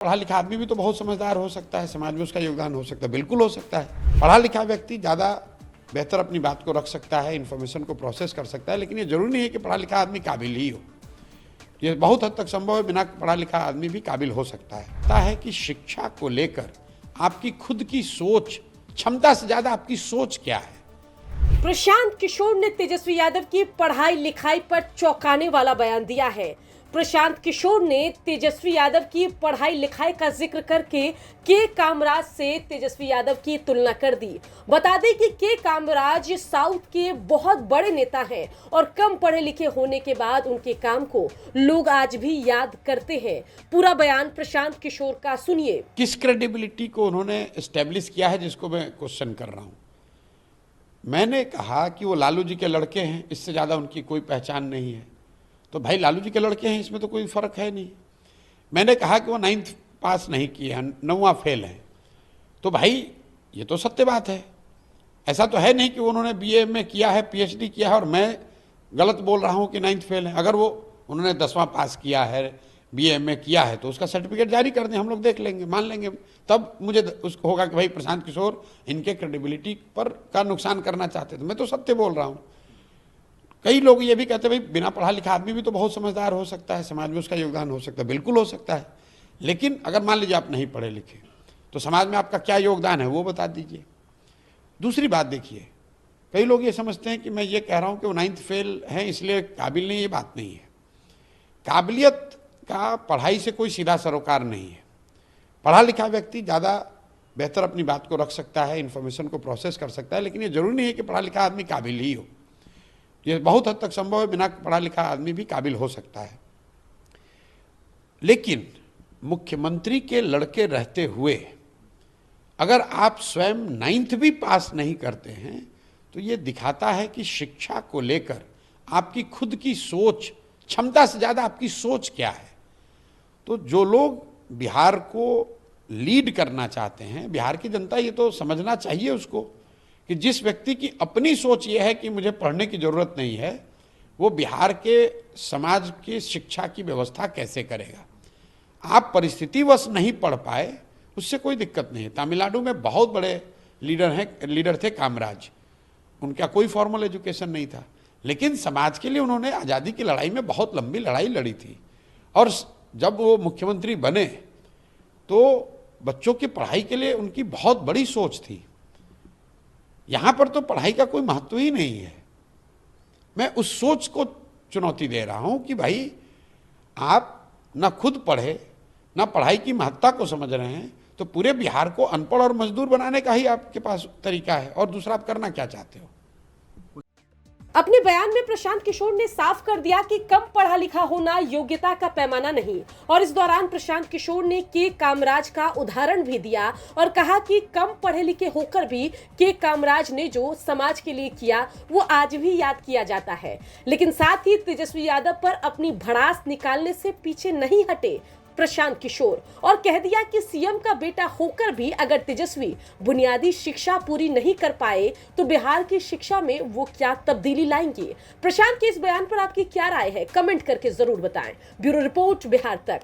पढ़ा लिखा आदमी भी तो बहुत समझदार हो सकता है, समाज में उसका योगदान हो सकता है, बिल्कुल हो सकता है। पढ़ा लिखा व्यक्ति ज़्यादा बेहतर अपनी बात को रख सकता है, इन्फॉर्मेशन को प्रोसेस कर सकता है, लेकिन ये जरूरी नहीं है कि पढ़ा लिखा आदमी काबिल ही हो। ये बहुत हद तक संभव है, बिना पढ़ा लिखा आदमी भी काबिल हो सकता है। पता है कि शिक्षा को लेकर आपकी खुद की सोच, क्षमता से ज़्यादा आपकी सोच क्या है। प्रशांत किशोर ने तेजस्वी यादव की पढ़ाई लिखाई पर चौंकाने वाला बयान दिया है। प्रशांत किशोर ने तेजस्वी यादव की पढ़ाई लिखाई का जिक्र करके के कामराज से तेजस्वी यादव की तुलना कर दी। बता दें कि के कामराज साउथ के बहुत बड़े नेता हैं और कम पढ़े लिखे होने के बाद उनके काम को लोग आज भी याद करते हैं। पूरा बयान प्रशांत किशोर का सुनिए। किस क्रेडिबिलिटी को उन्होंने एस्टेब्लिश किया है, जिसको मैं क्वेश्चन कर रहा हूं। मैंने कहा कि वो लालू जी के लड़के हैं, इससे ज़्यादा उनकी कोई पहचान नहीं है। तो भाई लालू जी के लड़के हैं, इसमें तो कोई फ़र्क है नहीं। मैंने कहा कि वो 9th पास नहीं किए हैं, 9वां फेल है, तो भाई ये तो सत्य बात है। ऐसा तो है नहीं कि उन्होंने बीए में किया है, पीएचडी किया है और मैं गलत बोल रहा हूँ कि 9th फेल है। अगर वो उन्होंने 10वां पास किया है, बीए में किया है, तो उसका सर्टिफिकेट जारी कर दें, हम लोग देख लेंगे, मान लेंगे। तब मुझे उसको होगा कि भाई प्रशांत किशोर इनके क्रेडिबिलिटी पर का नुकसान करना चाहते थे। मैं तो सत्य बोल रहा हूँ। कई लोग ये भी कहते हैं भाई बिना पढ़ा लिखा आदमी भी तो बहुत समझदार हो सकता है, समाज में उसका योगदान हो सकता है, बिल्कुल हो सकता है। लेकिन अगर मान लीजिए आप नहीं पढ़े लिखे, तो समाज में आपका क्या योगदान है वो बता दीजिए। दूसरी बात देखिए, कई लोग ये समझते हैं कि मैं ये कह रहा हूँ कि वो 9th फेल हैं इसलिए काबिल नहीं, ये बात नहीं है। काबिलियत का पढ़ाई से कोई सीधा सरोकार नहीं है। पढ़ा लिखा व्यक्ति ज़्यादा बेहतर अपनी बात को रख सकता है, इन्फॉर्मेशन को प्रोसेस कर सकता है, लेकिन ये जरूरी नहीं है कि पढ़ा लिखा आदमी काबिल ही हो। ये बहुत हद तक संभव है, बिना पढ़ा लिखा आदमी भी काबिल हो सकता है। लेकिन मुख्यमंत्री के लड़के रहते हुए अगर आप स्वयं 9th भी पास नहीं करते हैं, तो ये दिखाता है कि शिक्षा को लेकर आपकी खुद की सोच, क्षमता से ज़्यादा आपकी सोच क्या है। तो जो लोग बिहार को लीड करना चाहते हैं, बिहार की जनता ये तो समझना चाहिए उसको कि जिस व्यक्ति की अपनी सोच ये है कि मुझे पढ़ने की ज़रूरत नहीं है, वो बिहार के समाज की शिक्षा की व्यवस्था कैसे करेगा। आप परिस्थितिवश नहीं पढ़ पाए, उससे कोई दिक्कत नहीं है। तमिलनाडु में बहुत बड़े लीडर थे कामराज, उनका कोई फॉर्मल एजुकेशन नहीं था, लेकिन समाज के लिए उन्होंने आज़ादी की लड़ाई में बहुत लंबी लड़ाई लड़ी थी। और जब वो मुख्यमंत्री बने तो बच्चों की पढ़ाई के लिए उनकी बहुत बड़ी सोच थी। यहाँ पर तो पढ़ाई का कोई महत्व ही नहीं है। मैं उस सोच को चुनौती दे रहा हूँ कि भाई आप ना खुद पढ़े, ना पढ़ाई की महत्ता को समझ रहे हैं, तो पूरे बिहार को अनपढ़ और मजदूर बनाने का ही आपके पास तरीका है। और दूसरा, आप करना क्या चाहते हो। अपने बयान में प्रशांत किशोर ने साफ कर दिया कि कम पढ़ा लिखा होना योग्यता का पैमाना नहीं। और इस दौरान प्रशांत किशोर ने के कामराज का उदाहरण भी दिया और कहा कि कम पढ़े लिखे होकर भी के कामराज ने जो समाज के लिए किया वो आज भी याद किया जाता है। लेकिन साथ ही तेजस्वी यादव पर अपनी भड़ास निकालने से पीछे नहीं हटे प्रशांत किशोर और कह दिया कि सीएम का बेटा होकर भी अगर तेजस्वी बुनियादी शिक्षा पूरी नहीं कर पाए तो बिहार की शिक्षा में वो क्या तब्दीली लाएंगे। प्रशांत के इस बयान पर आपकी क्या राय है, कमेंट करके जरूर बताएं। ब्यूरो रिपोर्ट, बिहार तक।